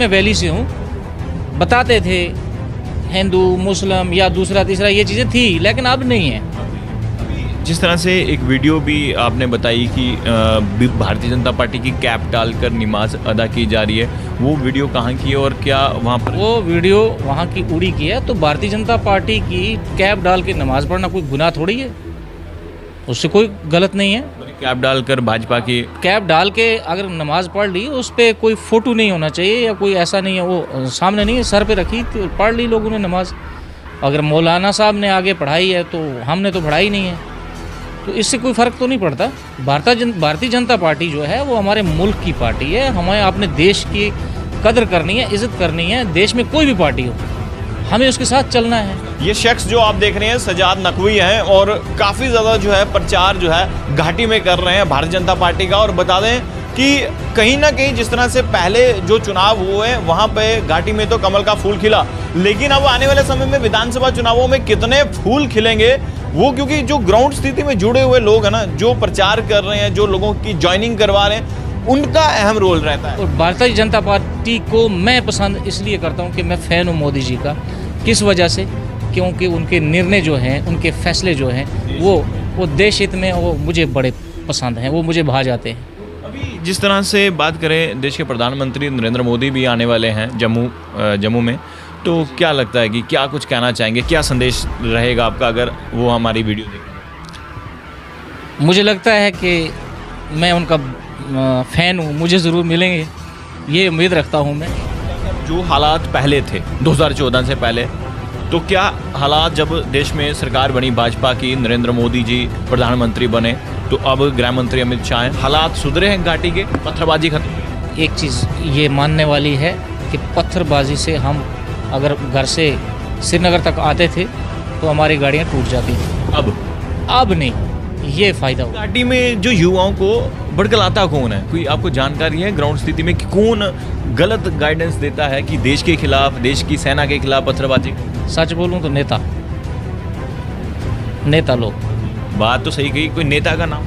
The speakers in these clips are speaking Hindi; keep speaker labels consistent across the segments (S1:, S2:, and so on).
S1: मैं वैली से हूँ, बताते थे हिंदू मुस्लिम या दूसरा तीसरा ये चीज़ें थी, लेकिन अब नहीं है।
S2: जिस तरह से एक वीडियो भी आपने बताई कि भारतीय जनता पार्टी की कैप डालकर नमाज अदा की जा रही है, वो वीडियो कहाँ की है और क्या वहाँ पर?
S1: वो वीडियो वहाँ की उड़ी की है। तो भारतीय जनता पार्टी की कैप डाल के नमाज पढ़ना कोई गुनाह थोड़ी है, उससे कोई गलत नहीं है।
S2: कैप डालकर भाजपा की
S1: कैप डाल के अगर नमाज पढ़ ली, उस पर कोई फ़ोटो नहीं होना चाहिए या कोई ऐसा नहीं है, वो सामने नहीं है, सर पे रखी तो पढ़ ली लोगों ने नमाज। अगर मौलाना साहब ने आगे पढ़ाई है तो हमने तो पढ़ाई नहीं है, तो इससे कोई फ़र्क तो नहीं पड़ता। भारतीय जनता पार्टी जो है वो हमारे मुल्क की पार्टी है। हमें अपने देश की कदर करनी है, इज़्ज़त करनी है। देश में कोई भी पार्टी हो, हमें उसके साथ चलना है।
S2: ये शख्स जो आप देख रहे हैं सजाद नकवी हैं और काफ़ी ज़्यादा जो है प्रचार जो है घाटी में कर रहे हैं भारतीय जनता पार्टी का। और बता दें कि कहीं ना कहीं जिस तरह से पहले जो चुनाव हुए हैं वहाँ पे घाटी में तो कमल का फूल खिला, लेकिन अब आने वाले समय में विधानसभा चुनावों में कितने फूल खिलेंगे वो, क्योंकि जो ग्राउंड स्थिति में जुड़े हुए लोग हैं ना, जो प्रचार कर रहे हैं, जो लोगों की ज्वाइनिंग करवा रहे हैं, उनका अहम रोल रहता है।
S1: और भारतीय जनता पार्टी को मैं पसंद इसलिए करता हूँ कि मैं फ़ैन हूँ मोदी जी का। किस वजह से? क्योंकि उनके निर्णय जो हैं, उनके फैसले जो हैं, वो देश हित में वो मुझे बड़े पसंद हैं, वो मुझे भा जाते हैं।
S2: अभी जिस तरह से बात करें, देश के प्रधानमंत्री नरेंद्र मोदी भी आने वाले हैं जम्मू में, तो क्या लगता है कि क्या कुछ कहना चाहेंगे, क्या संदेश रहेगा आपका अगर वो हमारी वीडियो देखें?
S1: मुझे लगता है कि मैं उनका फ़ैन हूँ, मुझे ज़रूर मिलेंगे, ये उम्मीद रखता हूँ मैं।
S2: जो हालात पहले थे 2014 से पहले, तो क्या हालात जब देश में सरकार बनी भाजपा की, नरेंद्र मोदी जी प्रधानमंत्री बने, तो अब गृह मंत्री अमित शाह हैं, हालात सुधरे हैं घाटी के? पत्थरबाजी खत्म?
S1: एक चीज़ ये मानने वाली है कि पत्थरबाजी से हम अगर घर से श्रीनगर तक आते थे तो हमारी गाड़ियाँ टूट जाती थी। अब नहीं, ये फ़ायदा होगा।
S2: घाटी में जो युवाओं को भड़कलाता कौन है? कोई आपको जानकारी है ग्राउंड स्थिति में कि कौन गलत गाइडेंस देता है कि देश के खिलाफ, देश की सेना के खिलाफ पत्थरबाजी?
S1: सच बोलूं तो नेता लोग।
S2: बात तो सही कही, कोई नेता का नाम?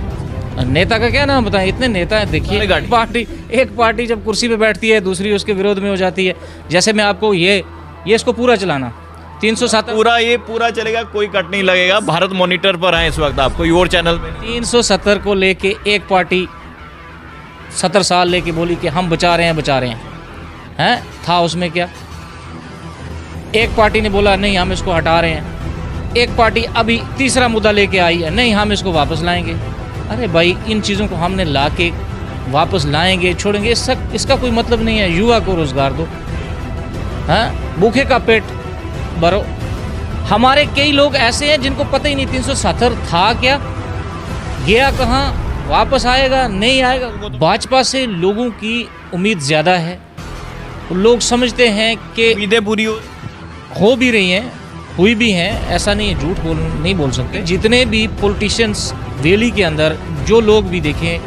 S1: नेता का क्या नाम बताएं, इतने नेता हैं। देखिए एक पार्टी जब कुर्सी पे बैठती है, दूसरी उसके विरोध में हो जाती है। जैसे मैं आपको ये इसको पूरा चलाना 370
S2: पूरा चलेगा, कोई कट नहीं लगेगा। भारत मॉनिटर पर है इस वक्त, आप कोई और चैनल पे?
S1: 370 को लेके एक पार्टी 70 साल लेके बोली कि हम बचा रहे हैं था उसमें क्या? एक पार्टी ने बोला नहीं हम इसको हटा रहे हैं, एक पार्टी अभी तीसरा मुद्दा लेके आई है, नहीं हम इसको वापस लाएंगे। अरे भाई, इन चीज़ों को हमने ला के वापस लाएंगे छोड़ेंगे, इसका कोई मतलब नहीं है। युवा को रोज़गार दो, भूखे का पेट भरो। हमारे कई लोग ऐसे हैं जिनको पता ही नहीं 370 था क्या, गया कहाँ, वापस आएगा नहीं आएगा। भाजपा से लोगों की उम्मीद ज़्यादा है, लोग समझते हैं कि
S2: उम्मीदें पूरी
S1: हो भी रही हैं, हुई भी हैं, ऐसा नहीं है, झूठ नहीं बोल सकते। जितने भी पॉलिटिशियंस वैली के अंदर जो लोग भी देखें,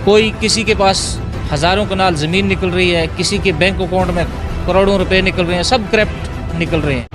S1: कोई किसी के पास हज़ारों कनाल ज़मीन निकल रही है, किसी के बैंक अकाउंट में करोड़ों रुपए निकल रहे हैं, सब करप्ट निकल रहे हैं।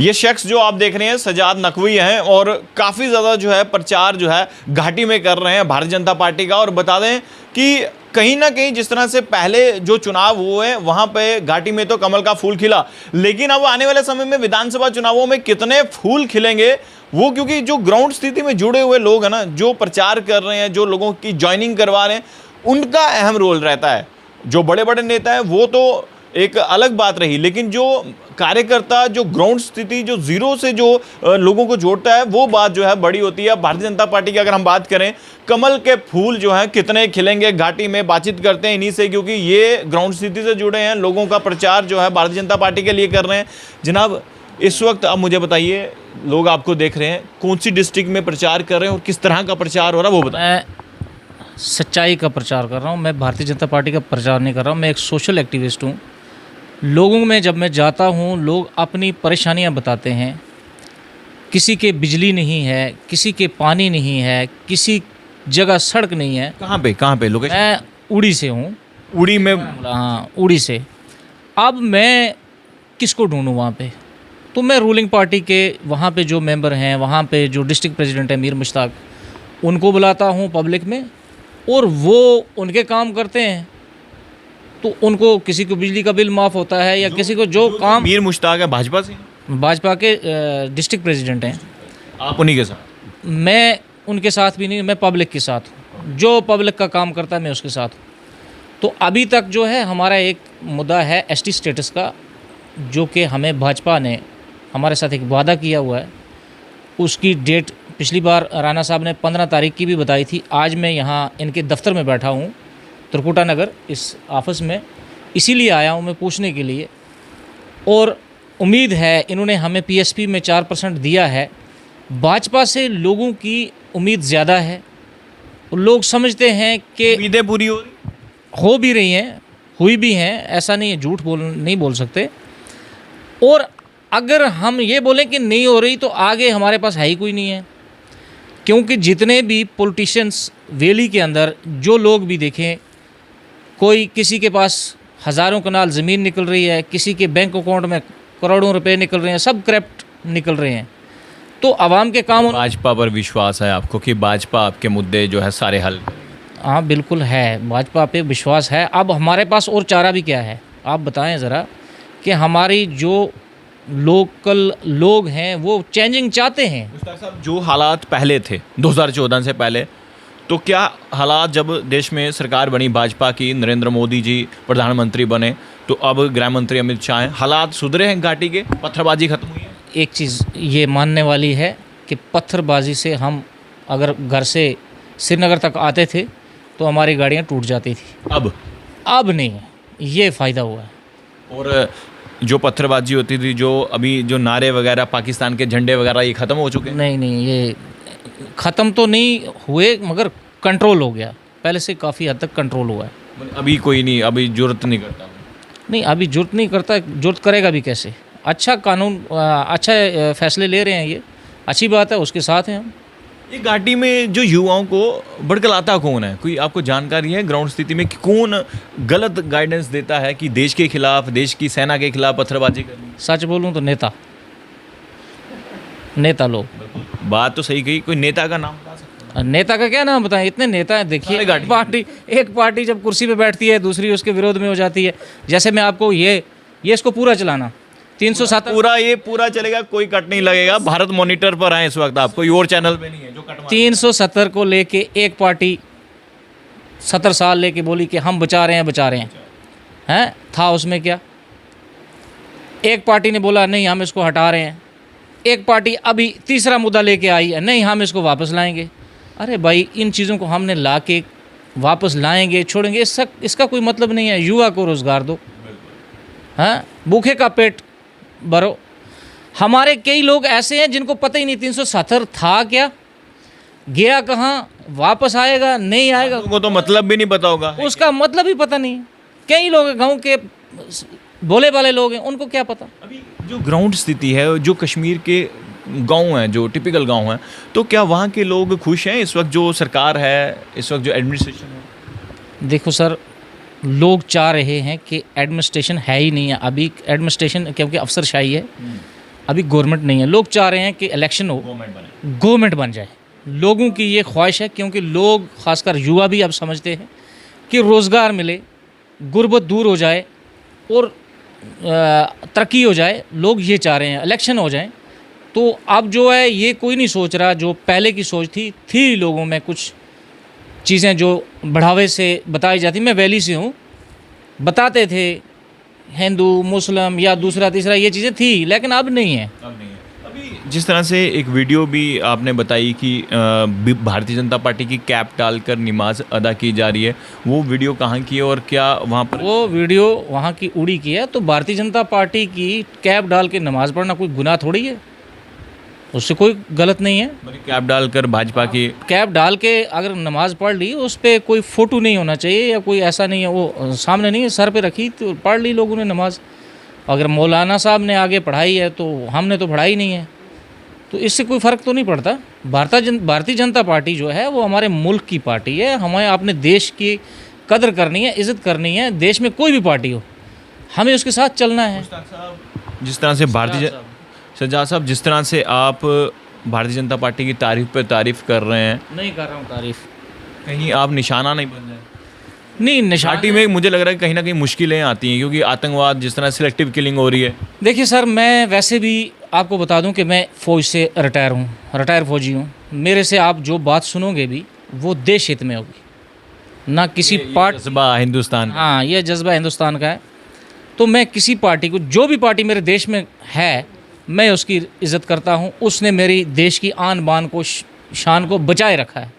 S2: ये शख्स जो आप देख रहे हैं सजाद नकवी हैं और काफ़ी ज़्यादा जो है प्रचार जो है घाटी में कर रहे हैं भारतीय जनता पार्टी का। और बता दें कि कहीं ना कहीं जिस तरह से पहले जो चुनाव हुए हैं वहां पे घाटी में तो कमल का फूल खिला, लेकिन अब आने वाले समय में विधानसभा चुनावों में कितने फूल खिलेंगे वो, क्योंकि जो ग्राउंड स्थिति में जुड़े हुए लोग हैं ना, जो प्रचार कर रहे हैं, जो लोगों की ज्वाइनिंग करवा रहे हैं, उनका अहम रोल रहता है। जो बड़े बड़े नेता हैं वो तो एक अलग बात रही, लेकिन जो कार्यकर्ता, जो ग्राउंड स्थिति, जो जीरो से जो लोगों को जोड़ता है, वो बात जो है बड़ी होती है। भारतीय जनता पार्टी की अगर हम बात करें, कमल के फूल जो हैं कितने खिलेंगे घाटी में, बातचीत करते हैं इन्हीं से, क्योंकि ये ग्राउंड स्थिति से जुड़े हैं, लोगों का प्रचार जो है भारतीय जनता पार्टी के लिए कर रहे हैं। जनाब, इस वक्त आप मुझे बताइए, लोग आपको देख रहे हैं, कौन सी डिस्ट्रिक्ट में प्रचार कर रहे हैं और किस तरह का प्रचार हो रहा है वो बताएं।
S1: मैं सच्चाई का प्रचार कर रहा हूँ, मैं भारतीय जनता पार्टी का प्रचार नहीं कर रहा हूँ। मैं एक सोशल एक्टिविस्ट हूँ। लोगों में जब मैं जाता हूँ, लोग अपनी परेशानियाँ बताते हैं। किसी के बिजली नहीं है, किसी के पानी नहीं है, किसी जगह सड़क नहीं है।
S2: कहाँ पे लोकेशन?
S1: मैं उड़ी से हूँ।
S2: उड़ी में?
S1: हाँ, उड़ी से। अब मैं किसको ढूंढूं वहाँ पे? तो मैं रूलिंग पार्टी के वहाँ पे जो मेंबर हैं, वहाँ पे जो डिस्ट्रिक्ट प्रेसिडेंट है मीर मुश्ताक, उनको बुलाता हूँ पब्लिक में, और वो उनके काम करते हैं। तो उनको किसी को बिजली का बिल माफ़ होता है, या किसी को जो काम।
S2: मीर मुश्ताक है भाजपा से?
S1: भाजपा के डिस्ट्रिक्ट प्रेसिडेंट हैं।
S2: आप उन्हीं के साथ?
S1: मैं उनके साथ भी नहीं, मैं पब्लिक के साथ हूँ। जो पब्लिक का काम करता है मैं उसके साथ हूँ। तो अभी तक जो है हमारा एक मुद्दा है एसटी स्टेटस का, जो कि हमें भाजपा ने हमारे साथ एक वादा किया हुआ है। उसकी डेट पिछली बार राणा साहब ने 15 तारीख की भी बताई थी। आज मैं यहाँ इनके दफ्तर में बैठा हूँ, त्रिकुटा नगर, इस ऑफिस में, इसीलिए आया हूँ मैं पूछने के लिए। और उम्मीद है, इन्होंने हमें पीएसपी में 4% दिया है। भाजपा से लोगों की उम्मीद ज़्यादा है। लोग समझते हैं कि
S2: उम्मीदें पूरी
S1: हो भी रही हैं, हुई भी हैं, ऐसा नहीं है, झूठ नहीं बोल सकते। और अगर हम ये बोलें कि नहीं हो रही, तो आगे हमारे पास है ही कोई नहीं है। क्योंकि जितने भी पॉलिटिशियंस वैली के अंदर, जो लोग भी देखें, कोई किसी के पास हज़ारों कनाल ज़मीन निकल रही है, किसी के बैंक अकाउंट में करोड़ों रुपए निकल रहे हैं, सब करप्ट निकल रहे हैं। तो आवाम के काम।
S2: भाजपा पर विश्वास है आपको कि भाजपा आपके मुद्दे जो है सारे हल?
S1: हाँ, बिल्कुल है, भाजपा पे विश्वास है। अब हमारे पास और चारा भी क्या है, आप बताएं ज़रा, कि हमारी जो लोकल लोग हैं वो चेंजिंग चाहते हैं।
S2: मुश्ताक साहब, जो हालात पहले थे 2014 से पहले, तो क्या हालात जब देश में सरकार बनी भाजपा की, नरेंद्र मोदी जी प्रधानमंत्री बने, तो अब गृह मंत्री अमित शाह हैं, हालात सुधरे हैं घाटी के? पत्थरबाजी खत्म हुई है?
S1: एक चीज़ ये मानने वाली है कि पत्थरबाजी से हम अगर घर से श्रीनगर तक आते थे तो हमारी गाड़ियाँ टूट जाती थी। अब नहीं, ये फ़ायदा हुआ है।
S2: और जो पत्थरबाजी होती थी, जो अभी जो नारे वगैरह, पाकिस्तान के झंडे वगैरह, ये ख़त्म हो चुके हैं?
S1: नहीं, ये ख़त्म तो नहीं हुए, मगर कंट्रोल हो गया। पहले से काफ़ी हद तक कंट्रोल हुआ है।
S2: अभी कोई नहीं, अभी जुर्रत नहीं करता?
S1: नहीं, अभी जुर्रत नहीं करता। जुर्रत करेगा भी कैसे? अच्छा कानून, अच्छा फैसले ले रहे हैं, ये अच्छी बात है, उसके साथ हैं हम।
S2: ये घाटी में जो युवाओं को भड़कलाता कौन है? कोई आपको जानकारी है ग्राउंड स्थिति में कि कौन गलत गाइडेंस देता है कि देश के खिलाफ, देश की सेना के खिलाफ पत्थरबाजी करनी?
S1: सच बोलूं तो नेता लोग।
S2: बात तो सही कही, कोई नेता का नाम बता सकते हैं?
S1: नेता का क्या नाम बताएं, इतने नेता हैं। देखिए, एक पार्टी जब कुर्सी पे बैठती है, दूसरी उसके विरोध में हो जाती है। जैसे मैं आपको ये इसको पूरा चलाना 307
S2: पूरा चलेगा, कोई कट नहीं लगेगा। भारत मॉनिटर पर आए इस वक्त, आप कोई और चैनल पे नहीं है जो कट।
S1: 370 को लेके एक पार्टी 70 साल लेके बोली कि हम बचा रहे हैं हैं, था उसमें क्या? एक पार्टी ने बोला नहीं, हम इसको हटा रहे हैं। एक पार्टी अभी तीसरा मुद्दा लेके आई है, नहीं, हम इसको वापस लाएंगे। अरे भाई, इन चीज़ों को हमने ला के वापस लाएंगे, छोड़ेंगे, इसका कोई मतलब नहीं है। युवा को रोज़गार दो, हाँ, भूखे का पेट भरो। हमारे कई लोग ऐसे हैं जिनको पता ही नहीं 370 था क्या, गया कहाँ, वापस आएगा नहीं आएगा,
S2: उनको तो मतलब भी नहीं पता होगा,
S1: उसका मतलब ही पता नहीं। कई लोग गांव के भोले वाले लोग हैं, उनको क्या पता।
S2: अभी जो ग्राउंड स्थिति है, जो कश्मीर के गांव हैं, जो टिपिकल गांव हैं, तो क्या वहाँ के लोग खुश हैं इस वक्त जो सरकार है, इस वक्त जो एडमिनिस्ट्रेशन है?
S1: देखो सर, लोग चाह रहे हैं कि एडमिनिस्ट्रेशन है ही नहीं है अभी। एडमिनिस्ट्रेशन क्योंकि अफसरशाही है, अभी गवर्नमेंट नहीं है। लोग चाह रहे हैं कि इलेक्शन हो, गवर्नमेंट बन जाए। लोगों की ये ख्वाहिश है, क्योंकि लोग खासकर युवा भी अब समझते हैं कि रोज़गार मिले, गुर्बत दूर हो जाए और तरक्की हो जाए। लोग ये चाह रहे हैं इलेक्शन हो जाए। तो अब जो है ये कोई नहीं सोच रहा, जो पहले की सोच थी लोगों में कुछ चीज़ें जो बढ़ावे से बताई जाती। मैं वैली से हूँ, बताते थे हिंदू मुस्लिम या दूसरा तीसरा ये चीज़ें थी, लेकिन अब नहीं है।
S2: अभी जिस तरह से एक वीडियो भी आपने बताई कि भारतीय जनता पार्टी की कैप डालकर नमाज अदा की जा रही है, वो वीडियो कहाँ की है और क्या वहाँ पर?
S1: वो वीडियो वहाँ की उड़ी की है। तो भारतीय जनता पार्टी की कैप डाल के नमाज़ पढ़ना कोई गुनाह थोड़ी है, उससे कोई गलत नहीं है।
S2: कैप डालकर भाजपा की
S1: कैप डाल के अगर नमाज पढ़ ली, उस पर कोई फ़ोटो नहीं होना चाहिए या कोई ऐसा नहीं है, वो सामने नहीं है, सर पे रखी तो पढ़ ली लोगों ने नमाज। अगर मौलाना साहब ने आगे पढ़ाई है तो हमने तो पढ़ाई नहीं है, तो इससे कोई फ़र्क तो नहीं पड़ता। भारतीय जनता पार्टी जो है वो हमारे मुल्क की पार्टी है। हमें अपने देश की कदर करनी है, इज़्ज़त करनी है। देश में कोई भी पार्टी हो, हमें उसके साथ चलना है।
S2: जिस तरह से सज्जाद साहब, जिस तरह से आप भारतीय जनता पार्टी की तारीफ पे तारीफ कर रहे हैं,
S1: नहीं कर रहा हूँ तारीफ,
S2: कहीं आप निशाना नहीं बन जाए?
S1: नहीं, निशाना
S2: पार्टी में मुझे लग रहा है कहीं ना कहीं मुश्किलें आती हैं, क्योंकि आतंकवाद, जिस तरह सिलेक्टिव किलिंग हो रही है।
S1: देखिए सर, मैं वैसे भी आपको बता दूं कि मैं फ़ौज से रिटायर फौजी हूँ। मेरे से आप जो बात सुनोगे भी वो देश हित में होगी, ना किसी पार्टी।
S2: जज्बा हिंदुस्तान,
S1: हाँ, यह जज्बा हिंदुस्तान का है। तो मैं किसी पार्टी को, जो भी पार्टी मेरे देश में है, मैं उसकी इज़्ज़त करता हूँ। उसने मेरी देश की आन बान को, शान को बचाए रखा है।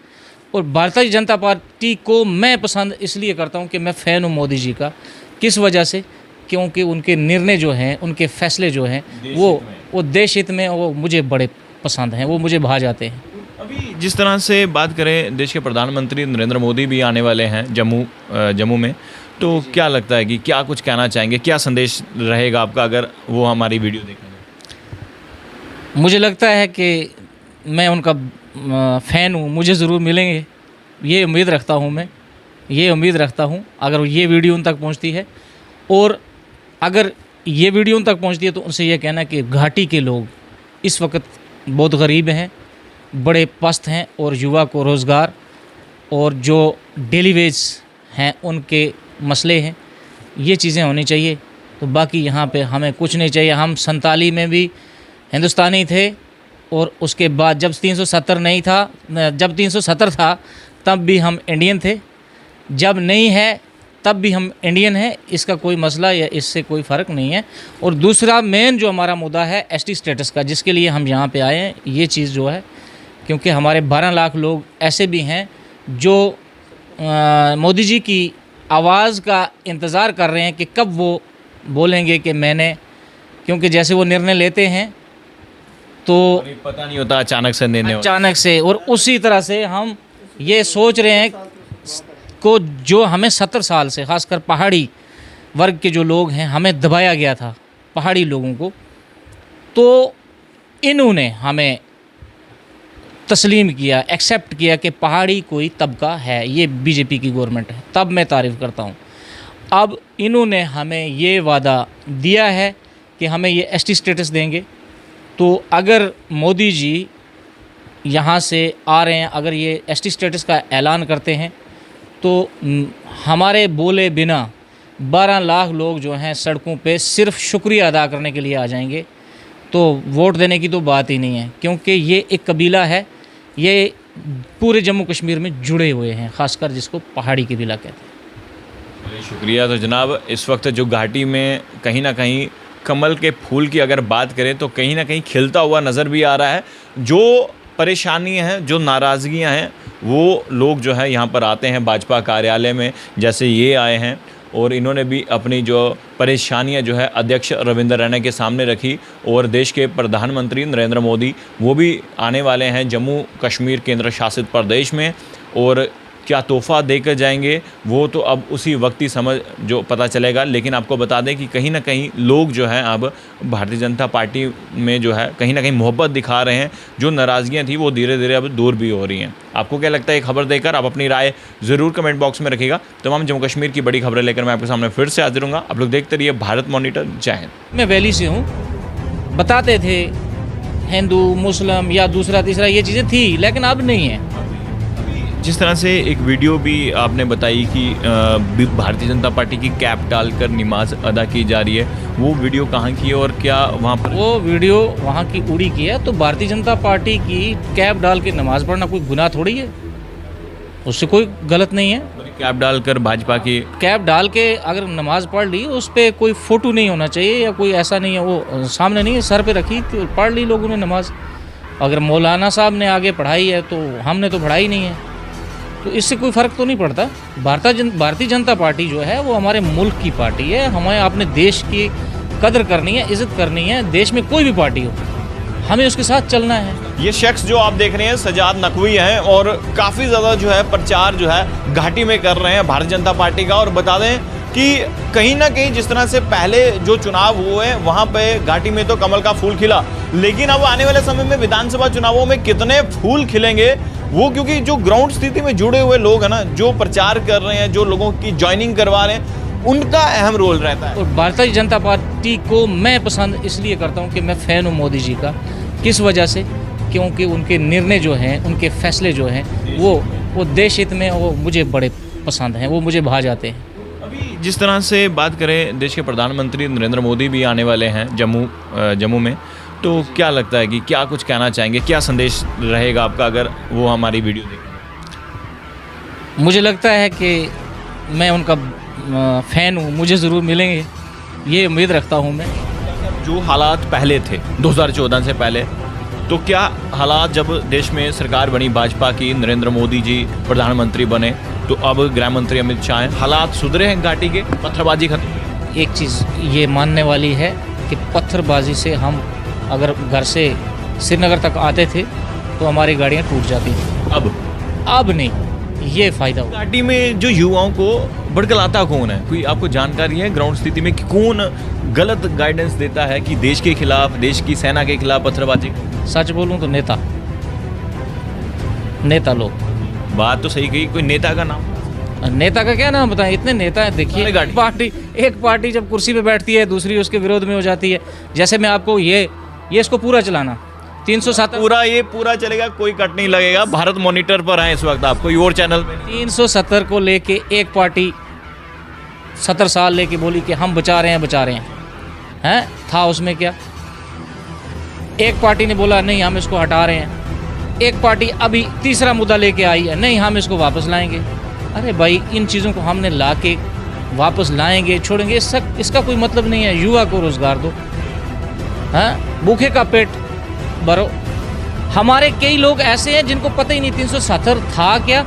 S1: और भारतीय जनता पार्टी को मैं पसंद इसलिए करता हूँ कि मैं फ़ैन हूँ मोदी जी का। किस वजह से? क्योंकि उनके निर्णय जो हैं, उनके फैसले जो हैं, वो देश हित में, वो मुझे बड़े पसंद हैं, वो मुझे भा जाते हैं।
S2: अभी जिस तरह से बात करें, देश के प्रधानमंत्री नरेंद्र मोदी भी आने वाले हैं जम्मू में, तो क्या लगता है कि क्या कुछ कहना चाहेंगे, क्या संदेश रहेगा आपका अगर वो हमारी वीडियो देखेंगे?
S1: मुझे लगता है कि मैं उनका फ़ैन हूँ, मुझे ज़रूर मिलेंगे, ये उम्मीद रखता हूँ। मैं ये उम्मीद रखता हूँ अगर ये वीडियो उन तक पहुँचती है, और अगर ये वीडियो उन तक पहुँचती है तो उनसे ये कहना कि घाटी के लोग इस वक्त बहुत गरीब हैं, बड़े पस्त हैं, और युवा को रोज़गार और जो डेली वेज हैं उनके मसले हैं, ये चीज़ें होनी चाहिए। तो बाकी यहाँ पे हमें कुछ नहीं चाहिए। हम 47 में भी हिंदुस्तानी थे, और उसके बाद जब 370 नहीं था, जब 370 था तब भी हम इंडियन थे, जब नहीं है तब भी हम इंडियन हैं। इसका कोई मसला या इससे कोई फ़र्क नहीं है। और दूसरा मेन जो हमारा मुद्दा है एसटी स्टेटस का, जिसके लिए हम यहाँ पे आए हैं, ये चीज़ जो है, क्योंकि हमारे 12 लाख लोग ऐसे भी हैं जो मोदी जी की आवाज़ का इंतज़ार कर रहे हैं कि कब वो बोलेंगे कि मैंने, क्योंकि जैसे वो निर्णय लेते हैं तो
S2: पता नहीं होता, अचानक
S1: से। और उसी तरह से हम ये सोच रहे हैं को, जो हमें 70 साल से, खासकर पहाड़ी वर्ग के जो लोग हैं, हमें दबाया गया था, पहाड़ी लोगों को, तो इन्होंने हमें तस्लीम किया, एक्सेप्ट किया कि पहाड़ी कोई तबका है, ये बीजेपी की गवर्नमेंट है, तब मैं तारीफ़ करता हूँ। अब इन्होंने हमें ये वादा दिया है कि हमें ये एसटी स्टेटस देंगे। तो अगर मोदी जी यहाँ से आ रहे हैं, अगर ये एसटी स्टेटस का ऐलान करते हैं, तो हमारे बोले बिना 12 लाख लोग जो हैं सड़कों पे सिर्फ शुक्रिया अदा करने के लिए आ जाएंगे। तो वोट देने की तो बात ही नहीं है, क्योंकि ये एक कबीला है, ये पूरे जम्मू कश्मीर में जुड़े हुए हैं, ख़ासकर जिसको पहाड़ी कबीला कहते हैं।
S2: शुक्रिया। तो जनाब, इस वक्त जो घाटी में कहीं ना कहीं कमल के फूल की अगर बात करें तो कहीं ना कहीं खिलता हुआ नज़र भी आ रहा है। जो परेशानियां हैं, जो नाराज़गियां हैं, वो लोग जो है यहाँ पर आते हैं भाजपा कार्यालय में, जैसे ये आए हैं, और इन्होंने भी अपनी जो परेशानियां जो है अध्यक्ष रविंद्र रैना के सामने रखी। और देश के प्रधानमंत्री नरेंद्र मोदी वो भी आने वाले हैं जम्मू कश्मीर केंद्र शासित प्रदेश में, और क्या तोहफ़ा देकर जाएंगे वो तो अब उसी वक्त ही समझ जो पता चलेगा। लेकिन आपको बता दें कि कहीं ना कहीं लोग जो हैं अब भारतीय जनता पार्टी में जो है कहीं ना कहीं मोहब्बत दिखा रहे हैं। जो नाराज़गियाँ थी वो धीरे धीरे अब दूर भी हो रही हैं। आपको क्या लगता है ये खबर देकर? आप अपनी राय ज़रूर कमेंट बॉक्स में रखिएगा। तमाम जम्मू कश्मीर की बड़ी खबरें लेकर मैं आपके सामने फिर से हाजिर हूँगा। आप लोग देखते रहिए भारत मॉनिटर। जय हिंद।
S1: मैं वैली से हूँ, बताते थे हिंदू मुस्लिम या दूसरा तीसरा ये चीज़ें थी, लेकिन अब नहीं है।
S2: जिस तरह से एक वीडियो भी आपने बताई कि भारतीय जनता पार्टी की कैप डालकर नमाज अदा की जा रही है, वो वीडियो कहाँ की है और क्या वहाँ पर?
S1: वो वीडियो वहाँ की उड़ी की है। तो भारतीय जनता पार्टी की कैप डाल के नमाज पढ़ना कोई गुनाह थोड़ी है, उससे कोई गलत नहीं है।
S2: कैप डालकर भाजपा की
S1: कैप डाल के अगर नमाज पढ़ ली, उस पर कोई फ़ोटो नहीं होना चाहिए या कोई ऐसा नहीं है, वो सामने नहीं है, सर पे रखी तो पढ़ ली लोगों ने नमाज। अगर मौलाना साहब ने आगे पढ़ाई है तो हमने तो पढ़ाई नहीं है, तो इससे कोई फ़र्क तो नहीं पड़ता। भारतीय जनता पार्टी जो है वो हमारे मुल्क की पार्टी है। हमें अपने देश की कदर करनी है, इज़्ज़त करनी है। देश में कोई भी पार्टी हो, हमें उसके साथ चलना है।
S2: ये शख्स जो आप देख रहे हैं सजाद नकवी हैं और काफ़ी ज़्यादा जो है प्रचार जो है घाटी में कर रहे हैं भारतीय जनता पार्टी का। और बता दें कि कहीं ना कहीं जिस तरह से पहले जो चुनाव हुए वहाँ पे घाटी में तो कमल का फूल खिला, लेकिन अब आने वाले समय में विधानसभा चुनावों में कितने फूल खिलेंगे वो, क्योंकि जो ग्राउंड स्थिति में जुड़े हुए लोग हैं ना, जो प्रचार कर रहे हैं, जो लोगों की ज्वाइनिंग करवा रहे हैं, उनका अहम रोल रहता है।
S1: और भारतीय जनता पार्टी को मैं पसंद इसलिए करता हूँ कि मैं फ़ैन हूँ मोदी जी का। किस वजह से? क्योंकि उनके निर्णय जो हैं, उनके फैसले जो हैं, वो देश हित में वो मुझे बड़े पसंद हैं, वो मुझे भा जाते हैं।
S2: अभी जिस तरह से बात करें, देश के प्रधानमंत्री नरेंद्र मोदी भी आने वाले हैं जम्मू में, तो क्या लगता है कि क्या कुछ कहना चाहेंगे, क्या संदेश रहेगा आपका अगर वो हमारी वीडियो देखें?
S1: मुझे लगता है कि मैं उनका फ़ैन हूँ, मुझे ज़रूर मिलेंगे, ये उम्मीद रखता हूँ मैं।
S2: जो हालात पहले थे 2014 से पहले, तो क्या हालात जब देश में सरकार बनी भाजपा की, नरेंद्र मोदी जी प्रधानमंत्री बने, तो अब गृह मंत्री अमित शाह हैं, हालात सुधरे हैं घाटी के? पत्थरबाजी खत्म?
S1: एक चीज़ ये मानने वाली है कि पत्थरबाजी से हम अगर घर से श्रीनगर तक आते थे तो हमारी गाड़ियाँ टूट जाती थी। अब नहीं, ये फ़ायदा हुआ।
S2: घाटी में जो युवाओं को भड़कलाता कौन है? कोई आपको जानकारी है ग्राउंड स्थिति में कि कौन गलत गाइडेंस देता है कि देश के खिलाफ, देश की सेना के खिलाफ पत्थरबाजी?
S1: सच बोलूं तो नेता लोग।
S2: बात तो सही कही, कोई नेता का नाम?
S1: नेता का क्या नाम बताएं, इतने नेता हैं। देखिए एक पार्टी जब कुर्सी पे बैठती है, दूसरी उसके विरोध में हो जाती है। जैसे मैं आपको ये इसको पूरा चलाना 370
S2: ये पूरा चलेगा, कोई कट नहीं लगेगा। भारत मॉनिटर पर है इस वक्त आप कोई और चैनल में।
S1: 370 को लेके एक पार्टी 70 साल लेके बोली कि हम बचा रहे हैं था उसमें क्या? एक पार्टी ने बोला नहीं हम इसको हटा रहे हैं। एक पार्टी अभी तीसरा मुद्दा लेके आई है, नहीं हम इसको वापस लाएंगे। अरे भाई, इन चीज़ों को हमने ला के वापस लाएंगे छोड़ेंगे, इसका कोई मतलब नहीं है। युवा को रोज़गार दो, भूखे का पेट भरो। हमारे कई लोग ऐसे हैं जिनको पता ही नहीं 370 था क्या,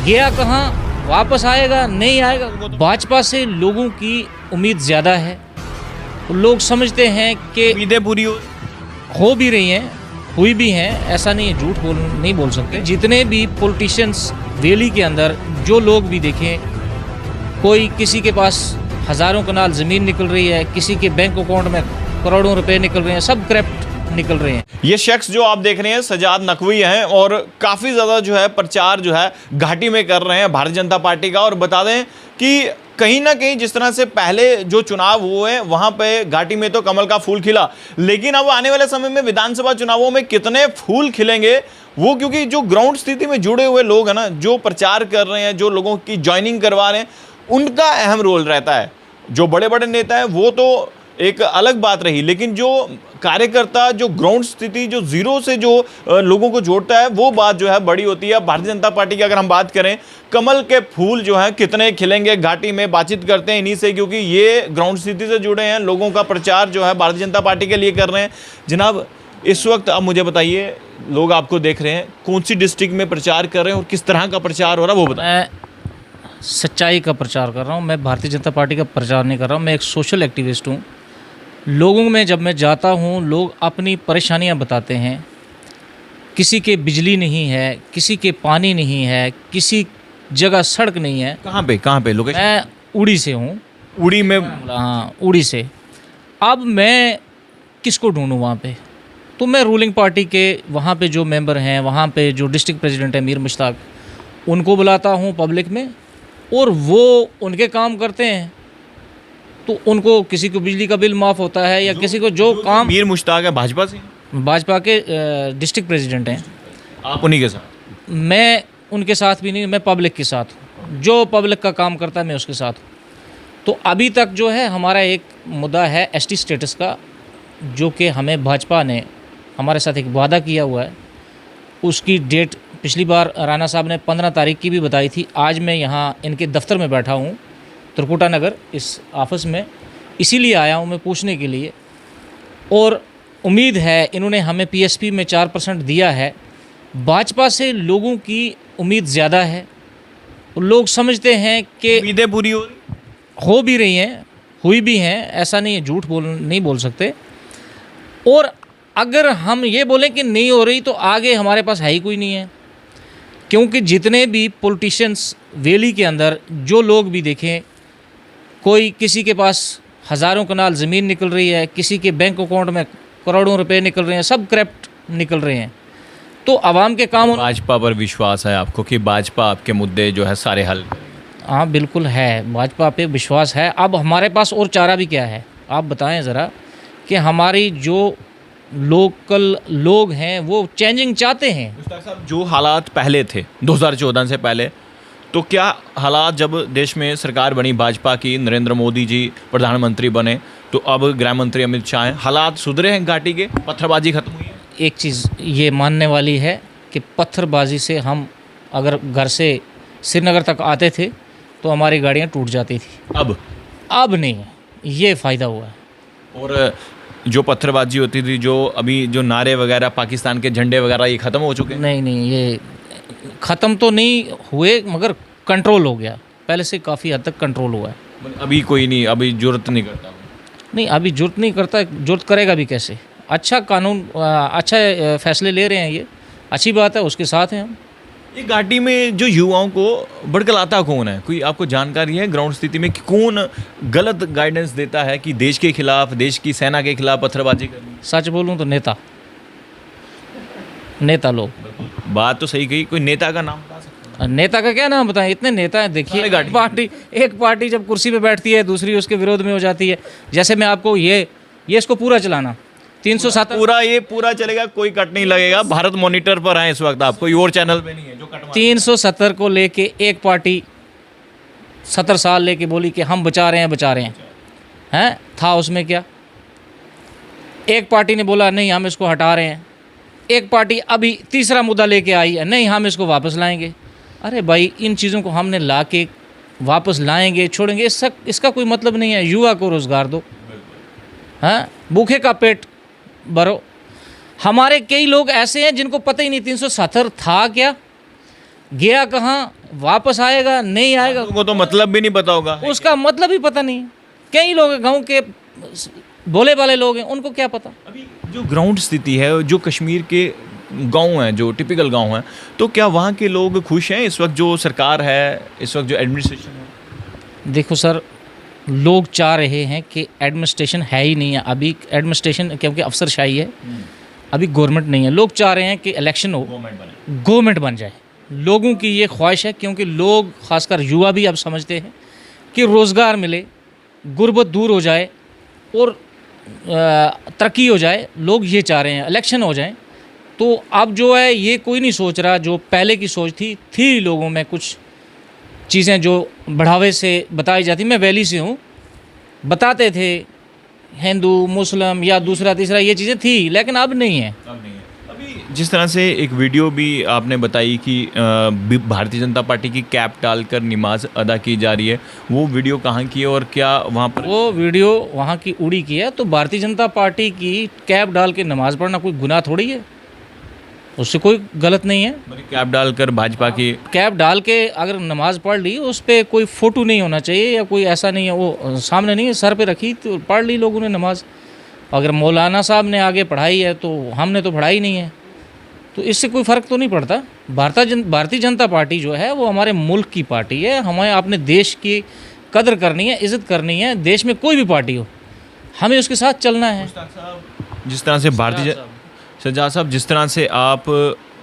S1: गया कहाँ, वापस आएगा नहीं आएगा। भाजपा से लोगों की उम्मीद ज़्यादा है। लोग समझते हैं कि
S2: उम्मीदें पूरी
S1: हो भी रही हैं, हुई भी हैं, ऐसा नहीं है, झूठ नहीं बोल सकते। जितने भी पॉलिटिशियंस वैली के अंदर जो लोग भी देखें, कोई किसी के पास हज़ारों कनाल ज़मीन निकल रही है, किसी के बैंक अकाउंट में करोड़ों रुपए निकल रहे हैं, सब करप्ट निकल रहे हैं।
S2: ये शख्स जो आप देख रहे हैं सजाद नकवी हैं और काफ़ी ज़्यादा जो है प्रचार जो है घाटी में कर रहे हैं भारतीय जनता पार्टी का। और बता दें कि कहीं ना कहीं जिस तरह से पहले जो चुनाव हुए वहाँ पे घाटी में तो कमल का फूल खिला, लेकिन अब आने वाले समय में विधानसभा चुनावों में कितने फूल खिलेंगे वो, क्योंकि जो ग्राउंड स्थिति में जुड़े हुए लोग हैं ना, जो प्रचार कर रहे हैं, जो लोगों की ज्वाइनिंग करवा रहे हैं, उनका अहम रोल रहता है। जो बड़े बड़े नेता हैं वो तो एक अलग बात रही, लेकिन जो कार्यकर्ता, जो ग्राउंड स्थिति, जो जीरो से जो लोगों को जोड़ता है, वो बात जो है बड़ी होती है। भारतीय जनता पार्टी की अगर हम बात करें, कमल के फूल जो हैं कितने खिलेंगे घाटी में, बातचीत करते हैं इन्हीं से, क्योंकि ये ग्राउंड स्थिति से जुड़े हैं, लोगों का प्रचार जो है भारतीय जनता पार्टी के लिए कर रहे हैं। जनाब, इस वक्त आप मुझे बताइए, लोग आपको देख रहे हैं, कौन सी डिस्ट्रिक्ट में प्रचार कर रहे हैं और किस तरह का प्रचार हो रहा है वो बताएं।
S1: मैं सच्चाई का प्रचार कर रहा हूँ, मैं भारतीय जनता पार्टी का प्रचार नहीं कर रहा हूँ। मैं एक सोशल एक्टिविस्ट हूँ। लोगों में जब मैं जाता हूँ, लोग अपनी परेशानियाँ बताते हैं। किसी के बिजली नहीं है, किसी के पानी नहीं है, किसी जगह सड़क नहीं है।
S2: कहाँ पे लोकेशन?
S1: मैं उड़ी से हूँ।
S2: उड़ी में?
S1: हाँ, उड़ी से। अब मैं किसको ढूंढूं वहाँ पे? तो मैं रूलिंग पार्टी के वहाँ पे जो मेंबर हैं, वहाँ पे जो डिस्ट्रिक्ट प्रेसिडेंट है मीर मुश्ताक, उनको बुलाता हूँ पब्लिक में और वो उनके काम करते हैं। तो उनको किसी को बिजली का बिल माफ़ होता है या किसी को जो काम।
S2: मीर मुश्ताक है भाजपा से,
S1: भाजपा के डिस्ट्रिक्ट प्रेसिडेंट हैं।
S2: आप उन्हीं के साथ?
S1: मैं उनके साथ भी नहीं, मैं पब्लिक के साथ हूँ। जो पब्लिक का काम करता है मैं उसके साथ हूँ। तो अभी तक जो है हमारा एक मुद्दा है एसटी स्टेटस का, जो कि हमें भाजपा ने हमारे साथ एक वादा किया हुआ है। उसकी डेट पिछली बार राणा साहब ने 15 तारीख की भी बताई थी। आज मैं यहाँ इनके दफ्तर में बैठा हूँ त्रिकुटा नगर इस ऑफिस में, इसीलिए आया हूँ मैं पूछने के लिए। और उम्मीद है, इन्होंने हमें पीएसपी में 4% दिया है। भाजपा से लोगों की उम्मीद ज़्यादा है। लोग समझते हैं कि
S2: उम्मीदें पूरी
S1: हो भी रही हैं, हुई भी हैं, ऐसा नहीं है, झूठ नहीं बोल सकते। और अगर हम ये बोलें कि नहीं हो रही तो आगे हमारे पास है ही कोई नहीं है। क्योंकि जितने भी पॉलिटिशियंस वैली के अंदर जो लोग भी देखें, कोई किसी के पास हज़ारों कनाल ज़मीन निकल रही है, किसी के बैंक अकाउंट में करोड़ों रुपए निकल रहे हैं, सब करप्ट निकल रहे हैं। तो आवाम के काम।
S2: भाजपा पर विश्वास है आपको कि भाजपा आपके मुद्दे जो है सारे हल?
S1: हाँ बिल्कुल है, भाजपा पे विश्वास है। अब हमारे पास और चारा भी क्या है, आप बताएं ज़रा, कि हमारी जो लोकल लोग हैं वो चेंजिंग चाहते हैं।
S2: मुश्ताक साहब, जो हालात पहले थे 2014 से पहले, तो क्या हालात जब देश में सरकार बनी भाजपा की, नरेंद्र मोदी जी प्रधानमंत्री बने, तो अब गृह मंत्री अमित शाह हैं, हालात सुधरे हैं घाटी के? पत्थरबाजी खत्म हुई है?
S1: एक चीज़ ये मानने वाली है कि पत्थरबाजी से हम अगर घर से श्रीनगर तक आते थे तो हमारी गाड़ियाँ टूट जाती थी। अब नहीं है, ये फ़ायदा हुआ है।
S2: और जो पत्थरबाजी होती थी, जो अभी जो नारे वगैरह, पाकिस्तान के झंडे वगैरह, ये ख़त्म हो चुके हैं?
S1: नहीं, ये ख़त्म तो नहीं हुए मगर कंट्रोल हो गया, पहले से काफ़ी हद तक कंट्रोल हुआ है।
S2: अभी कोई नहीं, अभी जुर्रत नहीं करता?
S1: नहीं, अभी जुर्रत नहीं करता, जुर्रत करेगा भी कैसे? अच्छा कानून, अच्छा फैसले ले रहे हैं, ये अच्छी बात है, उसके साथ हैं हम।
S2: ये घाटी में जो युवाओं को भड़कलाता कौन है? कोई आपको जानकारी है ग्राउंड स्थिति में कि कौन गलत गाइडेंस देता है कि देश के खिलाफ, देश की सेना के खिलाफ पत्थरबाजी करनी?
S1: सच बोलूं तो नेता लोग।
S2: बात तो सही कही, कोई नेता का नाम बता सकते हैं?
S1: नेता का क्या नाम बताएं, इतने नेता हैं। देखिए, एक पार्टी जब कुर्सी पे बैठती है दूसरी उसके विरोध में हो जाती है। जैसे मैं आपको ये इसको पूरा चलाना 307
S2: पूरा चलेगा, कोई कट नहीं लगेगा। भारत मॉनिटर पर है इस वक्त, आप कोई और चैनल पे नहीं है जो कट।
S1: 370 को लेके एक पार्टी 70 साल लेके बोली कि हम बचा रहे हैं हैं, था उसमें क्या? एक पार्टी ने बोला नहीं हम इसको हटा रहे हैं। एक पार्टी अभी तीसरा मुद्दा लेके आई है, नहीं हम इसको वापस लाएंगे। अरे भाई, इन चीज़ों को हमने ला के वापस लाएंगे छोड़ेंगे, इसका कोई मतलब नहीं है। युवा को रोज़गार दो, हाँ, भूखे का पेट भरो। हमारे कई लोग ऐसे हैं जिनको पता ही नहीं 370 था क्या, गया कहाँ, वापस आएगा नहीं आएगा,
S2: उनको तो मतलब भी नहीं पता होगा,
S1: उसका मतलब ही पता नहीं। कई लोग गांव के भोले वाले लोग हैं, उनको क्या पता।
S2: अभी जो ग्राउंड स्थिति है, जो कश्मीर के गांव हैं, जो टिपिकल गांव हैं, तो क्या वहाँ के लोग खुश हैं इस वक्त जो सरकार है, इस वक्त जो एडमिनिस्ट्रेशन है?
S1: देखो सर, लोग चाह रहे हैं कि एडमिनिस्ट्रेशन है ही नहीं है अभी। एडमिनिस्ट्रेशन क्योंकि अफसरशाही है, अभी गवर्नमेंट नहीं है। लोग चाह रहे हैं कि इलेक्शन हो, गवर्नमेंट बन जाए। लोगों की ये ख्वाहिश है, क्योंकि लोग, खासकर युवा भी अब समझते हैं कि रोज़गार मिले, गुर्बत दूर हो जाए और तरक्की हो जाए। लोग ये चाह रहे हैं इलेक्शन हो जाए। तो अब जो है ये कोई नहीं सोच रहा, जो पहले की सोच थी लोगों में कुछ चीज़ें जो बढ़ावे से बताई जाती। मैं वैली से हूँ, बताते थे हिंदू मुस्लिम या दूसरा तीसरा, ये चीज़ें थी, लेकिन अब नहीं है।
S2: अभी जिस तरह से एक वीडियो भी आपने बताई कि भारतीय जनता पार्टी की कैप डालकर नमाज अदा की जा रही है, वो वीडियो कहाँ की है और क्या वहाँ पर? वो
S1: वीडियो वहाँ की उड़ी की है। तो भारतीय जनता पार्टी की कैप डाल के नमाज़ पढ़ना कोई गुनाह थोड़ी है, उससे कोई गलत नहीं है।
S2: कैप डालकर भाजपा की
S1: कैप डाल के अगर नमाज पढ़ ली, उस पर कोई फ़ोटो नहीं होना चाहिए या कोई ऐसा नहीं है, वो सामने नहीं है, सर पे रखी तो पढ़ ली लोगों ने नमाज। अगर मौलाना साहब ने आगे पढ़ाई है तो हमने तो पढ़ाई नहीं है, तो इससे कोई फ़र्क तो नहीं पड़ता। भारतीय जनता पार्टी जो है वो हमारे मुल्क की पार्टी है। हमें अपने देश की कदर करनी है, इज़्ज़त करनी है। देश में कोई भी पार्टी हो, हमें उसके साथ चलना है।
S2: जिस तरह से सज्जाद साहब, जिस तरह से आप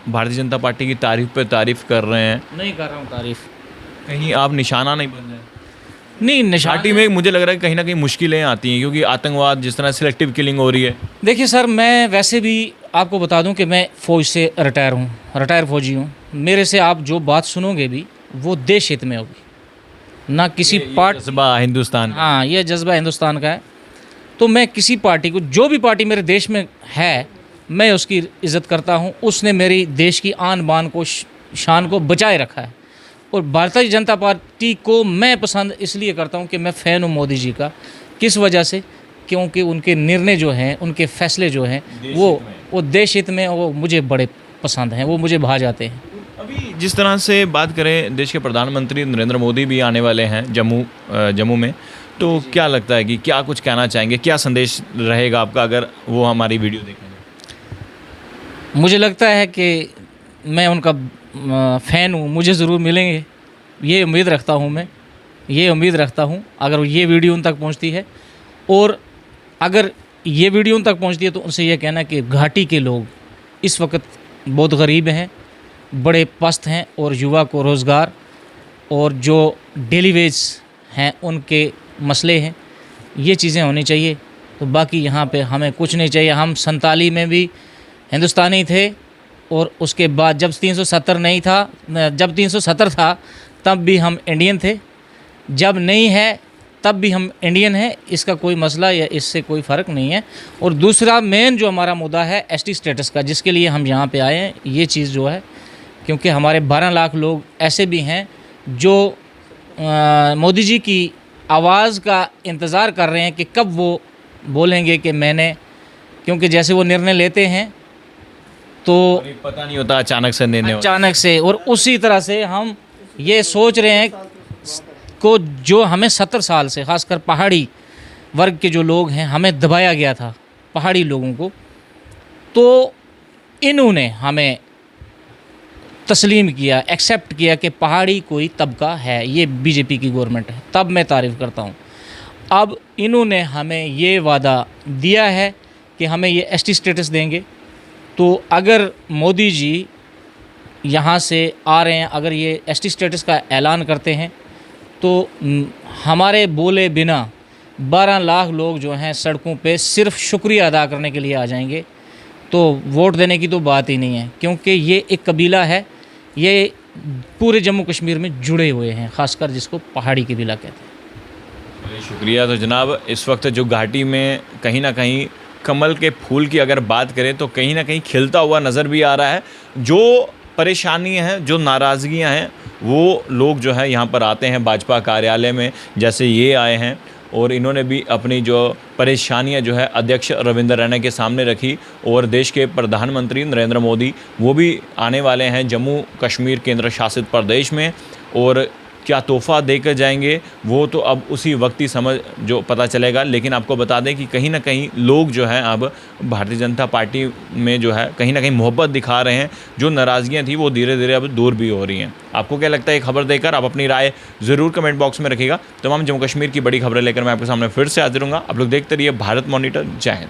S2: भारतीय जनता पार्टी की तारीफ पे तारीफ कर रहे हैं।
S1: नहीं कर रहा हूँ तारीफ,
S2: कहीं आप निशाना नहीं बन जाए?
S1: नहीं, निशान
S2: घाटी में मुझे लग रहा है कहीं ना कहीं मुश्किलें आती हैं, क्योंकि आतंकवाद, जिस तरह सिलेक्टिव किलिंग हो रही है।
S1: देखिए सर, मैं वैसे भी आपको बता दूं कि मैं फ़ौज से रिटायर फौजी हूं। मेरे से आप जो बात सुनोगे भी वो देश हित में होगी, ना किसी पार्टी।
S2: जज्बा हिंदुस्तान का।
S1: हाँ, ये जज्बा हिंदुस्तान का है। तो मैं किसी पार्टी को, जो भी पार्टी मेरे देश में है, मैं उसकी इज़्ज़त करता हूँ। उसने मेरी देश की आन बान को, शान को बचाए रखा है। और भारतीय जनता पार्टी को मैं पसंद इसलिए करता हूँ कि मैं फ़ैन हूँ मोदी जी का। किस वजह से? क्योंकि उनके निर्णय जो हैं, उनके फैसले जो हैं, वो देश हित में, वो मुझे बड़े पसंद हैं, वो मुझे भा जाते हैं।
S2: अभी जिस तरह से बात करें, देश के प्रधानमंत्री नरेंद्र मोदी भी आने वाले हैं जम्मू में, तो क्या लगता है कि क्या कुछ कहना चाहेंगे, क्या संदेश रहेगा आपका अगर वो हमारी वीडियो देखेंगे?
S1: मुझे लगता है कि मैं उनका फ़ैन हूँ, मुझे ज़रूर मिलेंगे, ये उम्मीद रखता हूँ मैं, ये उम्मीद रखता हूँ अगर ये वीडियो उन तक पहुँचती है। और अगर ये वीडियो उन तक पहुँचती है तो उनसे ये कहना कि घाटी के लोग इस वक्त बहुत गरीब हैं, बड़े पस्त हैं, और युवा को रोज़गार और जो डेली वेज हैं उनके मसले हैं, ये चीज़ें होनी चाहिए। तो बाकी यहाँ पे हमें कुछ नहीं चाहिए। हम 47 में भी हिंदुस्तानी थे, और उसके बाद जब 370 नहीं था, जब 370 था तब भी हम इंडियन थे, जब नहीं है तब भी हम इंडियन हैं। इसका कोई मसला या इससे कोई फ़र्क नहीं है। और दूसरा मेन जो हमारा मुद्दा है एसटी स्टेटस का, जिसके लिए हम यहाँ पे आए हैं, ये चीज़ जो है, क्योंकि हमारे 12 लाख लोग ऐसे भी हैं जो मोदी जी की आवाज़ का इंतज़ार कर रहे हैं कि कब वो बोलेंगे कि मैंने, क्योंकि जैसे वो निर्णय लेते हैं तो
S2: पता नहीं होता, अचानक से निर्णय होता है।
S1: अचानक से। और उसी तरह से हम ये सोच रहे हैं को, जो हमें 70 साल से, ख़ासकर पहाड़ी वर्ग के जो लोग हैं, हमें दबाया गया था, पहाड़ी लोगों को, तो इन्होंने हमें तस्लीम किया, एक्सेप्ट किया कि पहाड़ी कोई तबका है, ये बीजेपी की गवर्नमेंट है, तब मैं तारीफ़ करता हूँ। अब इन्होंने हमें ये वादा दिया है कि हमें ये एसटी स्टेटस देंगे। तो अगर मोदी जी यहाँ से आ रहे हैं, अगर ये एसटी स्टेटस का ऐलान करते हैं, तो हमारे बोले बिना 12 लाख लोग जो हैं सड़कों पे सिर्फ शुक्रिया अदा करने के लिए आ जाएंगे। तो वोट देने की तो बात ही नहीं है, क्योंकि ये एक कबीला है, ये पूरे जम्मू कश्मीर में जुड़े हुए हैं, ख़ासकर जिसको पहाड़ी कबीला कहते हैं।
S2: शुक्रिया। तो जनाब, इस वक्त जो घाटी में कहीं ना कहीं कमल के फूल की अगर बात करें तो कहीं ना कहीं खिलता हुआ नज़र भी आ रहा है। जो परेशानी हैं, जो नाराज़गियां हैं, वो लोग जो है यहाँ पर आते हैं भाजपा कार्यालय में, जैसे ये आए हैं, और इन्होंने भी अपनी जो परेशानियां जो है अध्यक्ष रविंद्र रैना के सामने रखी। और देश के प्रधानमंत्री नरेंद्र मोदी वो भी आने वाले हैं जम्मू कश्मीर केंद्र शासित प्रदेश में, और क्या तोहफ़ा देकर जाएंगे वो तो अब उसी वक्त ही समझ जो पता चलेगा। लेकिन आपको बता दें कि कहीं ना कहीं लोग जो हैं अब भारतीय जनता पार्टी में जो है कहीं ना कहीं मोहब्बत दिखा रहे हैं। जो नाराज़गियाँ थी वो धीरे धीरे अब दूर भी हो रही हैं। आपको क्या लगता है, खबर देकर आप अपनी राय ज़रूर कमेंट बॉक्स में रखिएगा। तमाम जम्मू कश्मीर की बड़ी खबरें लेकर मैं आपके सामने फिर से हाजिर हूँगा। आप लोग देखते रहिए भारत मॉनिटर। जय हिंद।